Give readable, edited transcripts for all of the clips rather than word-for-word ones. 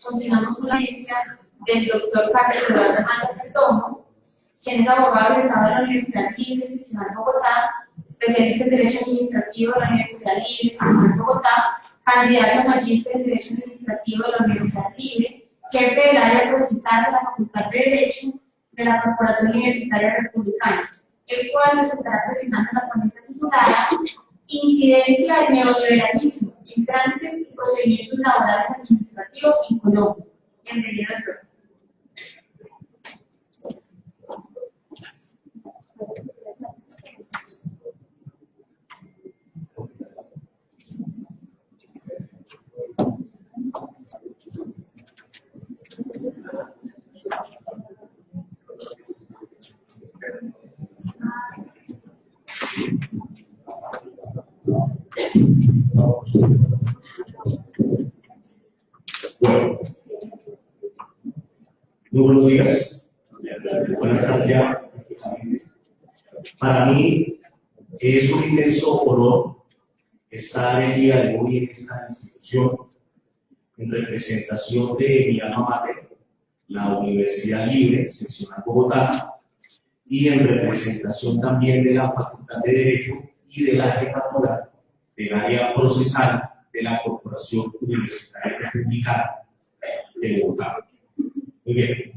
Continuamos con la audiencia del doctor Carlos Eduardo Hernández Perdomo, quien es abogado egresado de la Universidad Libre Seccional Bogotá, especialista en Derecho Administrativo de la Universidad Libre Seccional Bogotá, candidato a magíster en Derecho Administrativo de la Universidad Libre, jefe del área procesal de la Facultad de Derecho de la Corporación Universitaria Republicana, el cual nos estará presentando la ponencia titulada Incidencia del neoliberalismo en trámites y procedimientos laborales administrativos en Colombia. Bienvenido, doctor. Bueno, muy buenos días. Buenas tardes ya. Para mí es un inmenso honor estar el día de hoy en esta institución en representación de mi alma mater, la Universidad Libre Seccional Bogotá, y en representación también de la Facultad de Derecho y de la jefatura del área procesal de la Corporación Universitaria Republicana de Bogotá. Muy bien.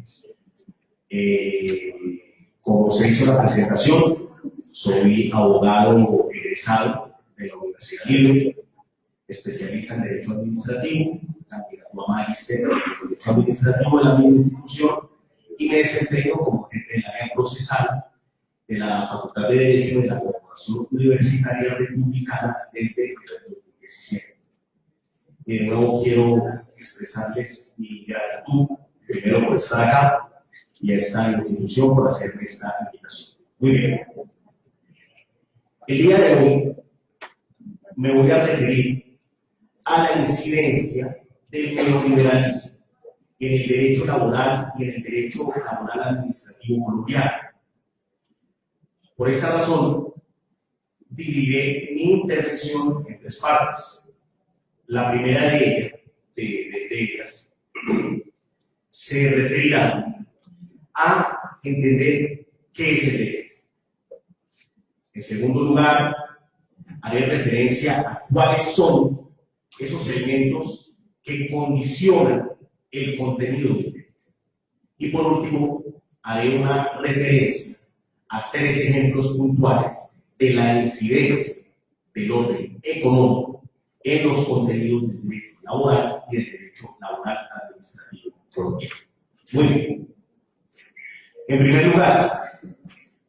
Como se hizo la presentación, soy abogado egresado de la Universidad Libre, especialista en Derecho Administrativo, candidato a magíster en Derecho Administrativo de la misma institución, y me desempeño como jefe del área procesal de la Facultad de Derecho de la Corporación Universitaria Republicana desde el 2017. De nuevo quiero expresarles mi gratitud, primero por estar acá, y a esta institución por hacerme esta invitación. Muy bien. El día de hoy me voy a referir a la incidencia del neoliberalismo en el derecho laboral y en el derecho laboral administrativo colombiano. Por esta razón, dividiré mi intervención en tres partes. La primera de ellas se referirá a entender qué es el derecho. En segundo lugar, haré referencia a cuáles son esos elementos que condicionan el contenido del derecho. Y por último, haré una referencia a tres ejemplos puntuales de la incidencia del orden económico en los contenidos del derecho laboral y del derecho laboral administrativo colombiano. Muy bien. En primer lugar,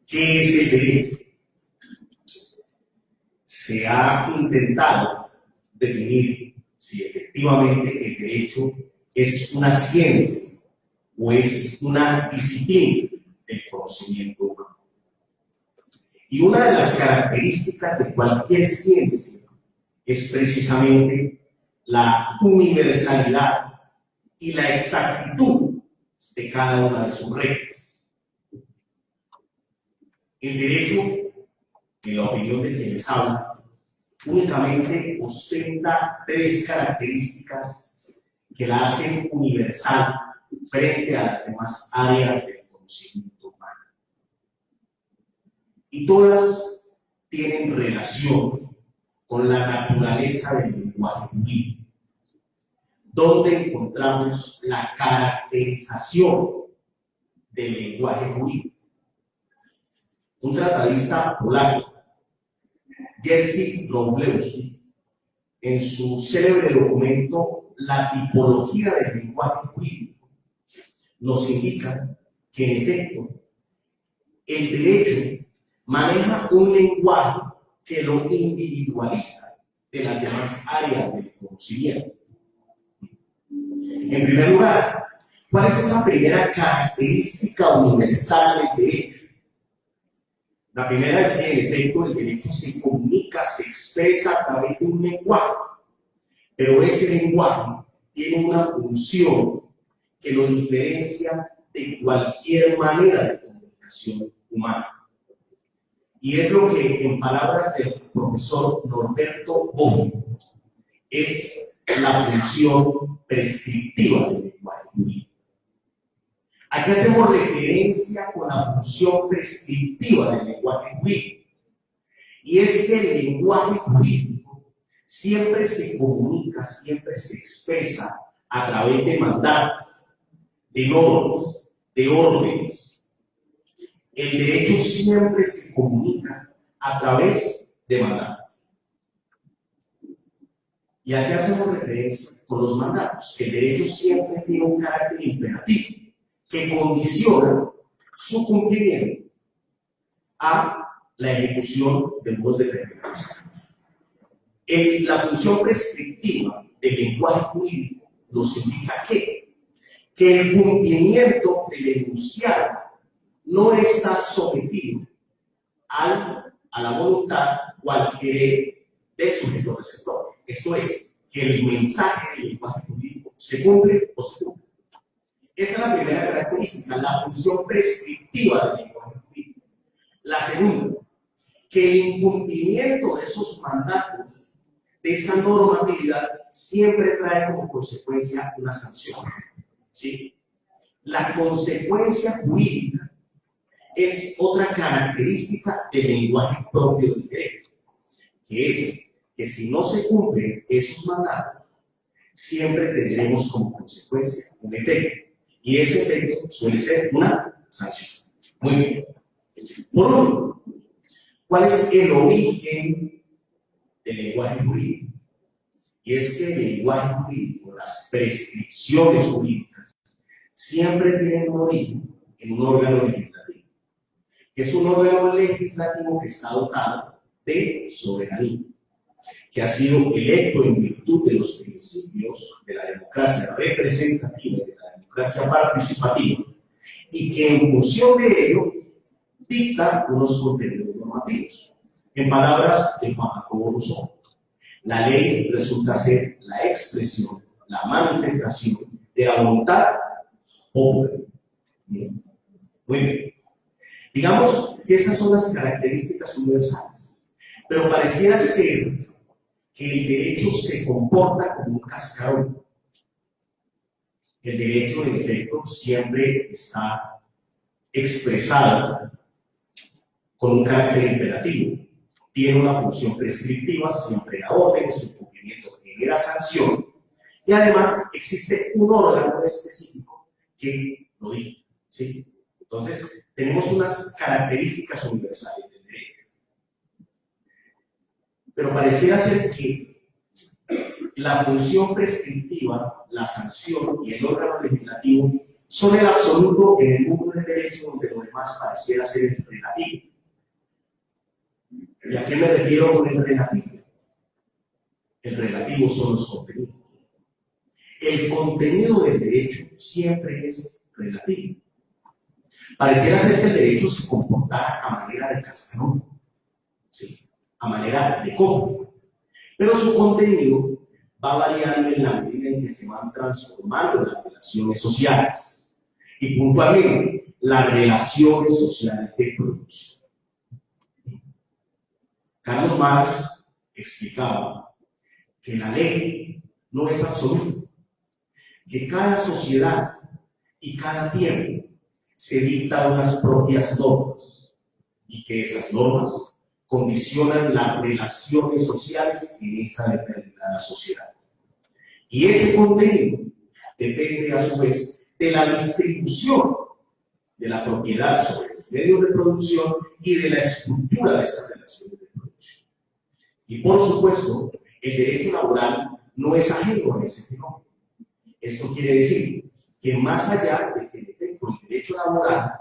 ¿qué es el derecho? Se ha intentado definir si efectivamente el derecho es una ciencia o es una disciplina del conocimiento humano. Y una de las características de cualquier ciencia es precisamente la universalidad y la exactitud de cada una de sus reglas. El derecho, en la opinión de quienes hablan, únicamente ostenta tres características que la hacen universal frente a las demás áreas del conocimiento humano. Y todas tienen relación con la naturaleza del lenguaje jurídico, donde encontramos la caracterización del lenguaje jurídico. Un tratadista polaco, Jerzy Wronglewski, en su célebre documento La tipología del lenguaje jurídico, nos indica que, en efecto, el derecho maneja un lenguaje que lo individualiza de las demás áreas del conocimiento. En primer lugar, ¿cuál es esa primera característica universal del derecho? La primera es que, en efecto, el derecho se comunica, se expresa a través de un lenguaje, pero ese lenguaje tiene una función que lo diferencia de cualquier manera de comunicación humana. Y es lo que, en palabras del profesor Norberto Bobbio, es la función prescriptiva del derecho. Aquí hacemos referencia con la función prescriptiva del lenguaje jurídico. Y es que el lenguaje jurídico siempre se comunica, siempre se expresa a través de mandatos, de normas, de órdenes. El derecho siempre se comunica a través de mandatos. Y aquí hacemos referencia con los mandatos, que el derecho siempre tiene un carácter imperativo que condiciona su cumplimiento a la ejecución de unos determinados actos. La función prescriptiva del lenguaje jurídico nos indica que el cumplimiento del enunciado no está sometido a la voluntad o al querer del sujeto receptor. Esto es, que el mensaje del lenguaje jurídico se cumple o se cumple. Esa es la primera característica, la función prescriptiva del lenguaje jurídico. La segunda, que el incumplimiento de esos mandatos, de esa normatividad, siempre trae como consecuencia una sanción. ¿Sí? La consecuencia jurídica es otra característica del lenguaje propio del derecho, que es que si no se cumplen esos mandatos, siempre tendremos como consecuencia un efecto. Y ese efecto suele ser una sanción. Muy bien. Por último, ¿cuál es el origen del lenguaje jurídico? Y es que el lenguaje jurídico, las prescripciones jurídicas, siempre tienen un origen en un órgano legislativo. Es un órgano legislativo que está dotado de soberanía, que ha sido electo en virtud de los principios de la democracia representativa y de la democracia participativa, y que en función de ello dicta unos contenidos normativos. En palabras de Juan Jacobo Rousseau, la ley resulta ser la expresión, la manifestación de la voluntad popular. Bien. Muy bien. Digamos que esas son las características universales, pero pareciera ser que el derecho se comporta como un cascarón. El derecho, en efecto, siempre está expresado con un carácter imperativo. Tiene una función prescriptiva, siempre da órdenes, su cumplimiento genera sanción, y además existe un órgano específico que lo dicta. ¿Sí? Entonces, tenemos unas características universales del derecho. Pero pareciera ser que la función prescriptiva, la sanción y el órgano legislativo son el absoluto en el mundo del derecho, donde lo demás pareciera ser el relativo. ¿Y a qué me refiero con el relativo? El relativo son los contenidos. El contenido del derecho siempre es relativo. Pareciera ser que el derecho se comporta a manera de cascarón, ¿sí? A manera de copo, pero su contenido va variando en la medida en que se van transformando las relaciones sociales y puntualmente las relaciones sociales de producción. Carlos Marx explicaba que la ley no es absoluta, que cada sociedad y cada tiempo se dicta unas propias normas y que esas normas condicionan las relaciones sociales en esa determinada sociedad. Y ese contenido depende a su vez de la distribución de la propiedad sobre los medios de producción y de la estructura de esas relaciones de producción. Y por supuesto, el derecho laboral no es ajeno a ese fenómeno. Esto quiere decir que más allá de que el derecho laboral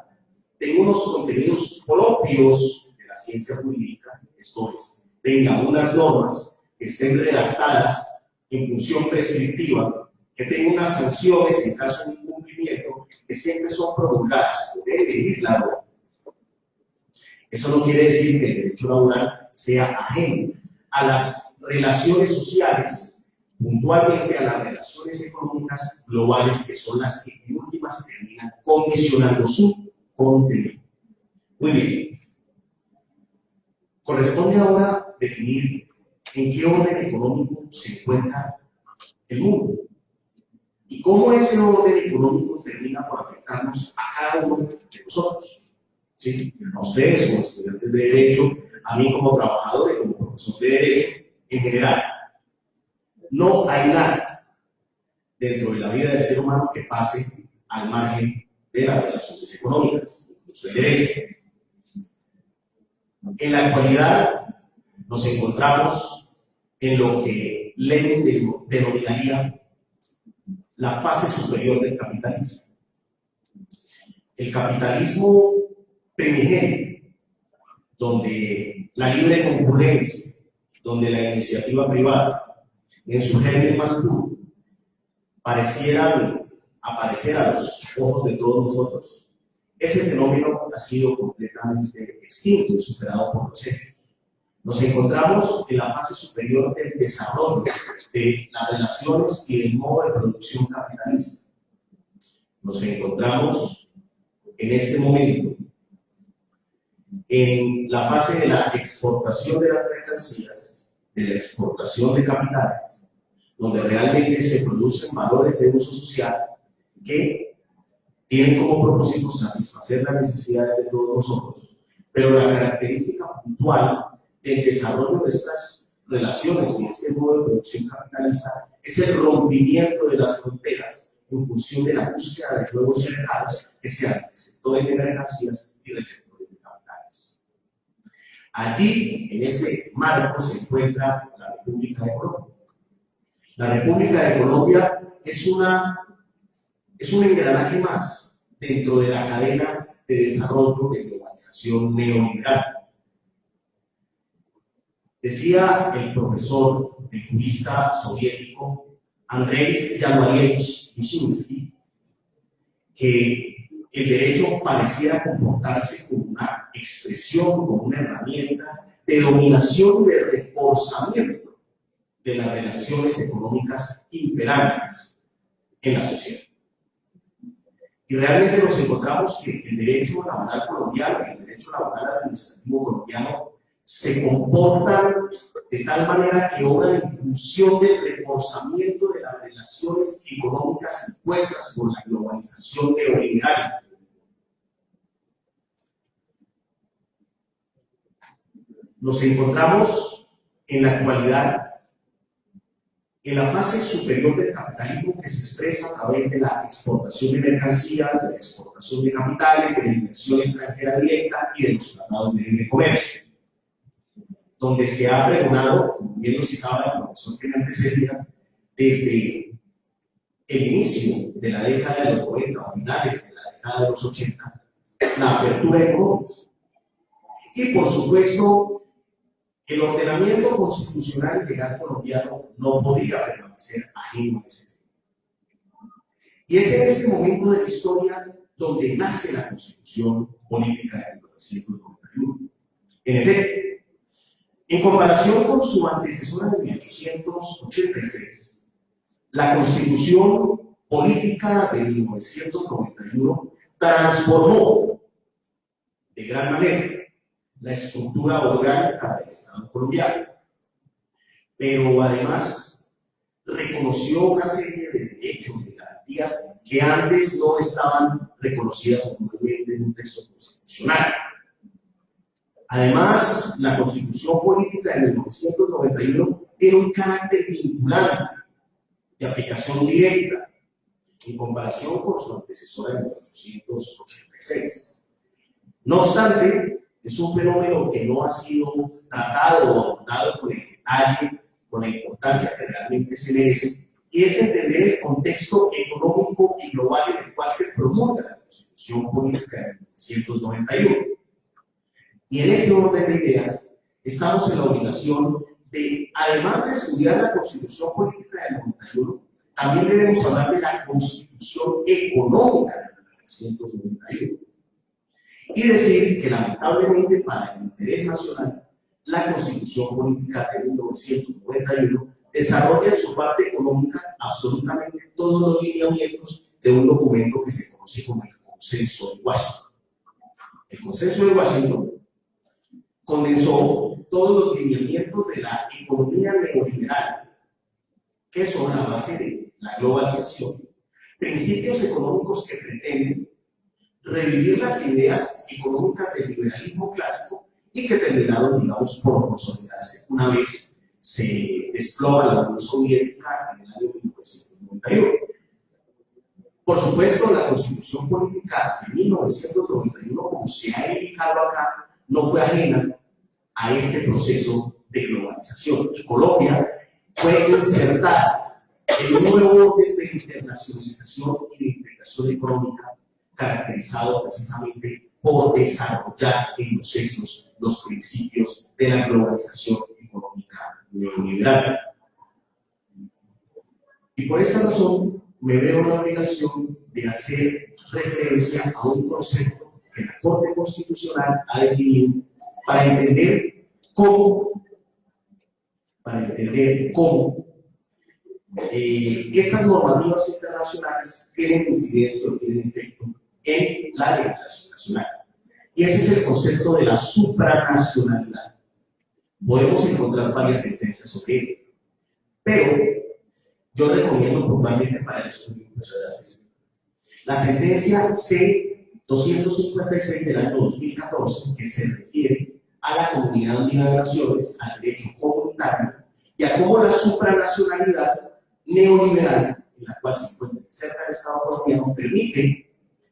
tenga unos contenidos propios de la ciencia jurídica, esto es, tenga unas normas que estén redactadas en función prescriptiva, que tenga unas sanciones en caso de incumplimiento, que siempre son promulgadas por el legislador. Eso no quiere decir que el derecho laboral sea ajeno a las relaciones sociales, puntualmente a las relaciones económicas globales, que son las que en últimas terminan condicionando su contenido. Muy bien. Corresponde ahora definir en qué orden económico se encuentra el mundo. y cómo ese orden económico termina por afectarnos a cada uno de nosotros. ¿Sí? A ustedes como estudiantes de Derecho, a mí como trabajador y como profesor de Derecho, en general. No hay nada dentro de la vida del ser humano que pase al margen de las relaciones económicas, incluso el derecho. En la actualidad nos encontramos en lo que Lenin denominaría la fase superior del capitalismo. El capitalismo primigenio, donde la libre concurrencia, donde la iniciativa privada, en su germen más puro, parecieran aparecer a los ojos de todos nosotros, ese fenómeno ha sido completamente extinto y superado por los hechos. Nos encontramos en la fase superior del desarrollo de las relaciones y del modo de producción capitalista. Nos encontramos en este momento en la fase de la exportación de las mercancías, de la exportación de capitales, donde realmente se producen valores de uso social que tienen como propósito satisfacer las necesidades de todos nosotros, pero la característica puntual del desarrollo de estas relaciones y este modo de producción capitalista es el rompimiento de las fronteras en función de la búsqueda de nuevos mercados que sean receptores de mercancías y receptores de capitales. Allí, en ese marco, se encuentra la República de Colombia. La República de Colombia es un engranaje más dentro de la cadena de desarrollo de globalización neoliberal. Decía el profesor, el jurista soviético Andrei Yanuarievich Nishinsky que el derecho pareciera comportarse como una expresión, como una herramienta de dominación y de reforzamiento de las relaciones económicas imperantes en la sociedad. Y realmente nos encontramos que el derecho laboral colombiano y el derecho laboral administrativo colombiano se comportan de tal manera que obran en función del reforzamiento de las relaciones económicas impuestas por la globalización neoliberal. Nos encontramos en la actualidad en la fase superior del capitalismo que se expresa a través de la exportación de mercancías, de la exportación de capitales, de la inversión extranjera directa y de los tratados de libre comercio, donde se ha pregonado, como bien lo citaba el profesor que me antecedía, desde el inicio de la década de los 90 o finales de la década de los 80, la apertura económica. Y por supuesto, el ordenamiento constitucional y legal colombiano no podía permanecer ajeno a ese tema. Y es en este momento de la historia donde nace la Constitución Política de 1991. En efecto, en comparación con su antecesora de 1886, la Constitución Política de 1991 transformó de gran manera la estructura orgánica del Estado colombiano, pero además reconoció una serie de derechos y garantías que antes no estaban reconocidas formalmente en un texto constitucional. Además, la Constitución Política de 1991 tiene un carácter vinculante de aplicación directa en comparación con su antecesora de 1886. No obstante, es un fenómeno que no ha sido tratado o abordado con el detalle, con la importancia que realmente se merece, y es entender el contexto económico y global en el cual se promulga la Constitución Política de 1991. Y en ese orden de ideas, estamos en la obligación de, además de estudiar la Constitución Política del 91, también debemos hablar de la Constitución Económica de 1991. Y decir que lamentablemente para el interés nacional, la Constitución Política de 1991 desarrolla en su parte económica absolutamente todos los lineamientos de un documento que se conoce como el Consenso de Washington. El Consenso de Washington condensó todos los lineamientos de la economía neoliberal, que son la base de la globalización, Principios económicos que pretenden revivir las ideas económicas del liberalismo clásico y que terminaron, digamos, por consolidarse una vez se desploma la Unión Soviética en el año 1991. Por supuesto, la Constitución Política de 1991, como se ha indicado acá, no fue ajena a este proceso de globalización. Y Colombia fue insertada en un nuevo orden de internacionalización y de integración económica caracterizado precisamente por desarrollar en los hechos los principios de la globalización económica neoliberal. Y por esta razón me veo la obligación de hacer referencia a un concepto que la Corte Constitucional ha definido para entender cómo estas normativas internacionales tienen incidencia o tienen efecto en la legislación nacional. Y ese es el concepto de la supranacionalidad. Podemos encontrar varias sentencias sobre ello, pero yo recomiendo puntualmente para el estudio la sentencia C-256 del año 2014, que se refiere a la Comunidad Andina de Naciones, al derecho comunitario, y a cómo la supranacionalidad neoliberal, en la cual se encuentra cerca del Estado colombiano, permite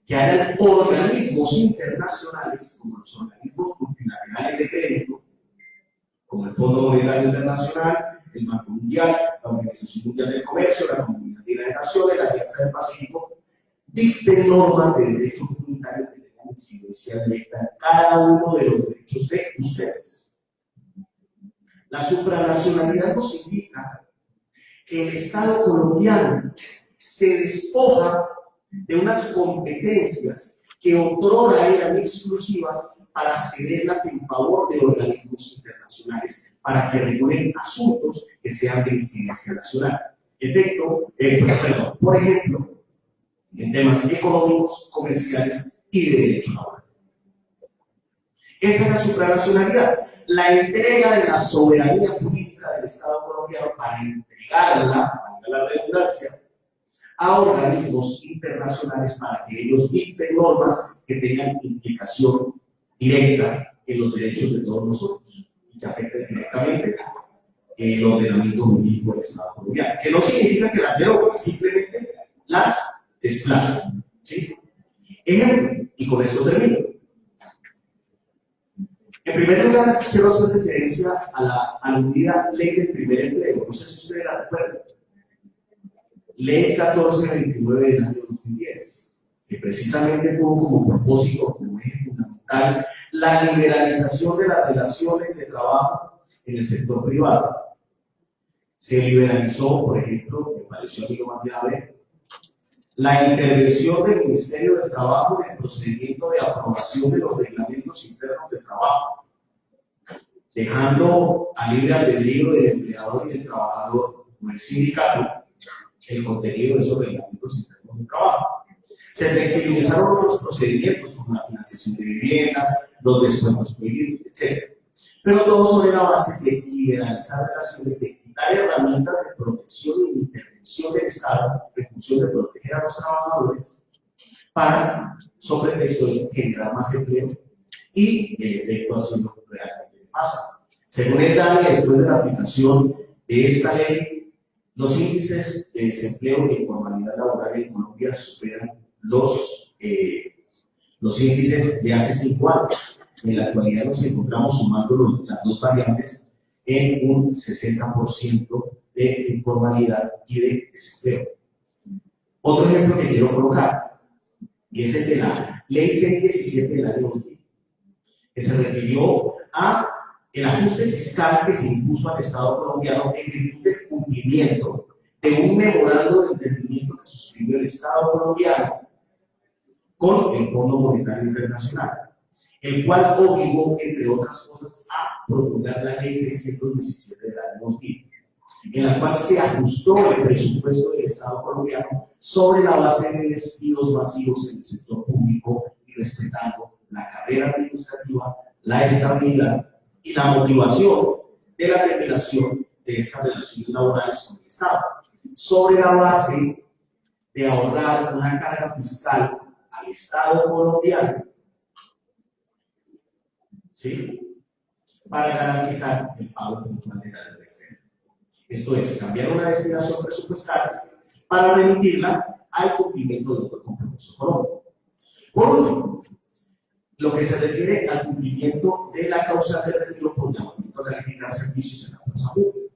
que haya organismos internacionales, como los organismos multilaterales de crédito, como el Fondo Monetario Internacional, el Banco Mundial, la Organización Mundial del Comercio, la Comunidad Andina de Naciones, la Alianza del Pacífico, dicten normas de derecho comunitario que tengan incidencia directa en cada uno de los derechos de ustedes. La supranacionalidad nos indica que el Estado colombiano se despoja de unas competencias que otrora eran exclusivas para cederlas en favor de organismos internacionales, para que regulen asuntos que sean de incidencia nacional. Por ejemplo, en temas económicos, comerciales y de derecho laboral. Esa es la supranacionalidad, la entrega de la soberanía política del Estado colombiano para entregarla, para la redundancia, a organismos internacionales para que ellos dicten normas que tengan implicación directa en los derechos de todos nosotros y que afecten directamente el ordenamiento jurídico del Estado colombiano. Que no significa que las deroguen, simplemente las desplazan. ¿Sí? Ejemplo, y con esto termino. En primer lugar, quiero hacer referencia a la aludida ley del primer empleo. No sé si ustedes la recuerdan. Ley 1429 del año 2010, que precisamente tuvo como propósito, como eje fundamental, la liberalización de las relaciones de trabajo en el sector privado. Se liberalizó, por ejemplo, me pareció a mí lo más grave, la intervención del Ministerio del Trabajo en el procedimiento de aprobación de los reglamentos internos de trabajo, dejando a libre albedrío del empleador y del trabajador o el sindicato el contenido de esos reglamentos internos de trabajo. Se flexibilizaron los procedimientos como la financiación de viviendas, los descuentos prohibidos, etc. Pero todo sobre la base de liberalizar relaciones, de quitar herramientas de protección y de intervención del Estado en función de proteger a los trabajadores para, sobre pretexto de generar más empleo, y el efecto ha sido realmente de pasa. Según el DANE, después de la aplicación de esta ley, los índices de desempleo e informalidad laboral en Colombia superan los índices de hace 5 años. En la actualidad nos encontramos sumando las dos variables en un 60% de informalidad y de desempleo. Otro ejemplo que quiero colocar, y es el de la Ley 617 del año 2000, que se refirió a el ajuste fiscal que se impuso al Estado colombiano en virtud del cumplimiento de un memorando de entendimiento que suscribió el Estado colombiano con el Fondo Monetario Internacional, el cual obligó, entre otras cosas, a promulgar la Ley 617 del año 2000, en la cual se ajustó el presupuesto del Estado colombiano sobre la base de despidos masivos en el sector público y respetando la carrera administrativa, la estabilidad y la motivación de la terminación de estas relaciones laborales con el Estado, sobre la base de ahorrar una carga fiscal al Estado colombiano, ¿sí?, para garantizar el pago puntual de la deuda externa. Esto es, cambiar una destinación presupuestal para remitirla al cumplimiento de otro compromiso económico. Por último, lo que se refiere al cumplimiento de la causa de retiro por llamamiento a realizar servicios en la fuerza pública.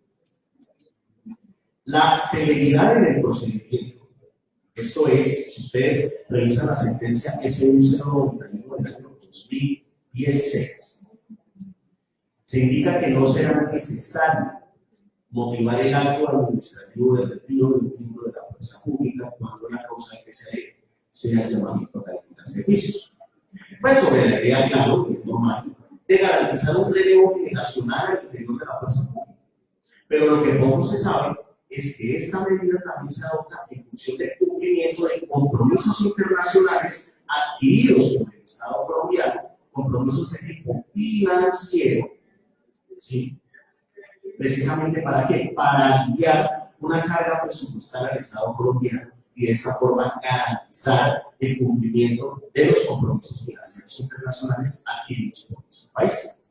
La celeridad en el procedimiento, esto es, si ustedes revisan la sentencia S1091 del año 2016, se indica que no será necesario motivar el acto administrativo de retiro del miembro de la fuerza pública cuando la causa que se haré sea el llamamiento a realizar servicios. Pues sobre la idea, claro, que es normal, de garantizar un relevo generacional al interior de la fuerza pública. Pero lo que poco se sabe es que esta medida también se adopta en función del cumplimiento de compromisos internacionales adquiridos por el Estado colombiano, compromisos de tipo financiero, ¿sí? Precisamente ¿para qué? Para aliviar una carga presupuestal al Estado colombiano y de esta forma garantizar el cumplimiento de los compromisos financieros internacionales adquiridos por nuestro país.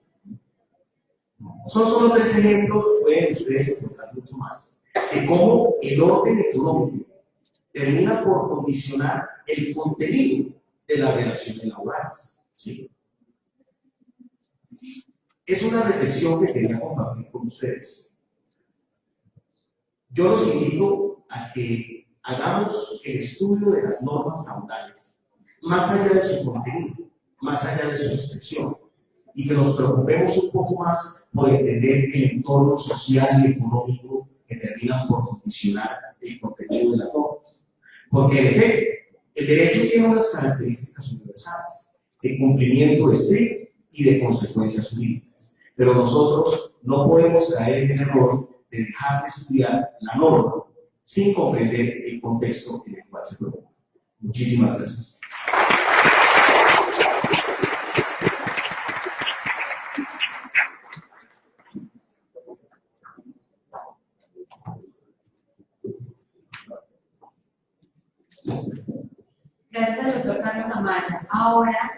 Son solo 3 ejemplos, pueden ustedes encontrar mucho más, de cómo el orden económico termina por condicionar el contenido de las relaciones laborales, ¿sí? Es una reflexión que quería compartir con ustedes. Yo los invito a que hagamos el estudio de las normas laborales, más allá de su contenido, más allá de su expresión, y que nos preocupemos un poco más por entender el entorno social y económico que terminan por condicionar el contenido de las normas. Porque, en efecto, el derecho tiene unas características universales, de cumplimiento estricto y de consecuencias jurídicas. Pero nosotros no podemos caer en el error de dejar de estudiar la norma sin comprender el contexto en el cual se promueve. Muchísimas gracias. Gracias al doctor Carlos Amaya. Ahora